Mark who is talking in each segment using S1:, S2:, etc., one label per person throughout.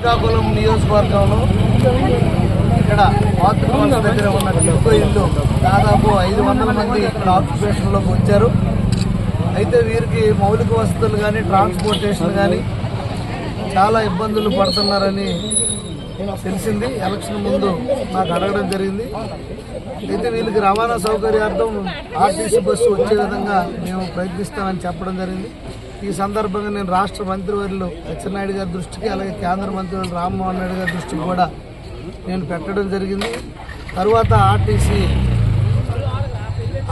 S1: శ్రీకాకుళం నియోజకవర్గంలో ఇక్కడ ఆక్యుపెన్స్ దగ్గర ఉన్న టిడ్కో ఇల్లు దాదాపు 500 మంది ఇక్కడ ఆక్యుపేషన్లోకి వచ్చారు. అయితే వీరికి మౌలిక వసతులు కానీ ట్రాన్స్పోర్టేషన్ కానీ చాలా ఇబ్బందులు పడుతున్నారని తెలిసింది. ఎలక్షన్ ముందు నాకు అడగడం జరిగింది. అయితే వీళ్ళకి రవాణా సౌకర్యార్థం ఆర్టీసీ బస్సు వచ్చే విధంగా మేము ప్రయత్నిస్తామని చెప్పడం జరిగింది. ఈ సందర్భంగా నేను రాష్ట్ర మంత్రివర్యులు అచ్చెన్నాయుడు గారి దృష్టికి, అలాగే కేంద్ర మంత్రివర్యులు రామ్మోహన్ రెడ్డి గారి దృష్టికి కూడా నేను పెట్టడం జరిగింది. తర్వాత ఆర్టీసీ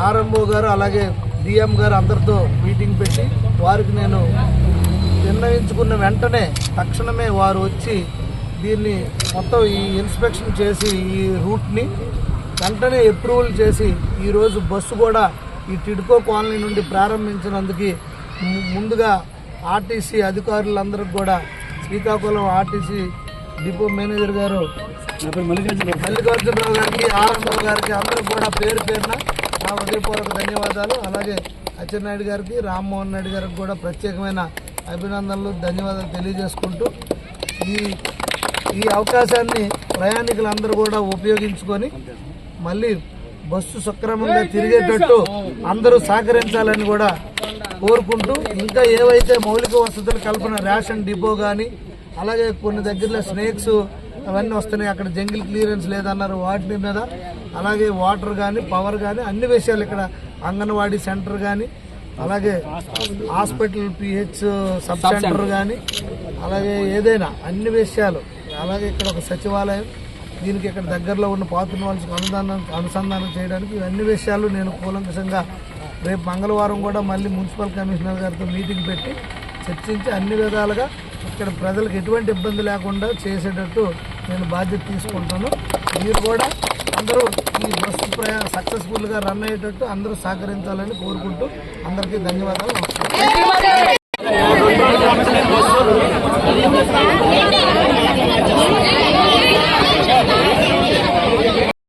S1: ఆర్ఎంఓ గారు అలాగే డిఎం గారు అందరితో మీటింగ్ పెట్టి వారికి నేను నిర్ణయించుకున్న వెంటనే తక్షణమే వారు వచ్చి దీన్ని మొత్తం ఈ ఇన్స్పెక్షన్ చేసి ఈ రూట్ని వెంటనే అప్రూవల్ చేసి ఈరోజు బస్సు కూడా ఈ టిడ్కో కాలనీ నుండి ప్రారంభించినందుకు ముందుగా ఆర్టీసీ అధికారులందరికీ కూడా శ్రీకాకుళం ఆర్టీసీ డిపో మేనేజర్ గారు మల్లికార్జునరావు గారికి, ఆర్ఎంఓ గారికి అందరికి కూడా పేరు పేరున నా హృదయపూర్వక ధన్యవాదాలు. అలాగే అచ్చెన్నాయుడు గారికి, రామ్మోహన్ రెడ్డి గారికి కూడా ప్రత్యేకమైన అభినందనలు, ధన్యవాదాలు తెలియజేసుకుంటూ ఈ అవకాశాన్ని ప్రయాణికులందరూ కూడా ఉపయోగించుకొని మళ్ళీ బస్సు సక్రమంగా తిరిగేటట్టు అందరూ సహకరించాలని కూడా కోరుకుంటూ, ఇంకా ఏవైతే మౌలిక వసతుల కల్పన రేషన్ డిపో కానీ అలాగే కొన్ని దగ్గరలో స్నేక్స్ అవన్నీ వస్తున్నాయి, అక్కడ జంగిల్ క్లియరెన్స్ లేదన్నారు, వాటి మీద అలాగే వాటర్ కానీ పవర్ కానీ అన్ని విషయాలు ఇక్కడ అంగన్వాడీ సెంటర్ కానీ అలాగే హాస్పిటల్ పిహెచ్ సబ్ సెంటర్ కానీ అలాగే ఏదైనా అన్ని విషయాలు, అలాగే ఇక్కడ ఒక సచివాలయం, దీనికి ఇక్కడ దగ్గరలో ఉన్న పాత్ర వాళ్ళకి అనుసంధానం చేయడానికి ఇవన్నీ విషయాలు నేను కూలంకషంగా రేపు మంగళవారం కూడా మళ్ళీ మున్సిపల్ కమిషనర్ గారితో మీటింగ్ పెట్టి చర్చించి అన్ని విధాలుగా ఇక్కడ ప్రజలకు ఎటువంటి ఇబ్బంది లేకుండా చేసేటట్టు నేను బాధ్యత తీసుకుంటాను. మీరు కూడా అందరూ ఈ బస్సు సక్సెస్ఫుల్గా రన్ అయ్యేటట్టు అందరూ సహకరించాలని కోరుకుంటూ అందరికీ ధన్యవాదాలు.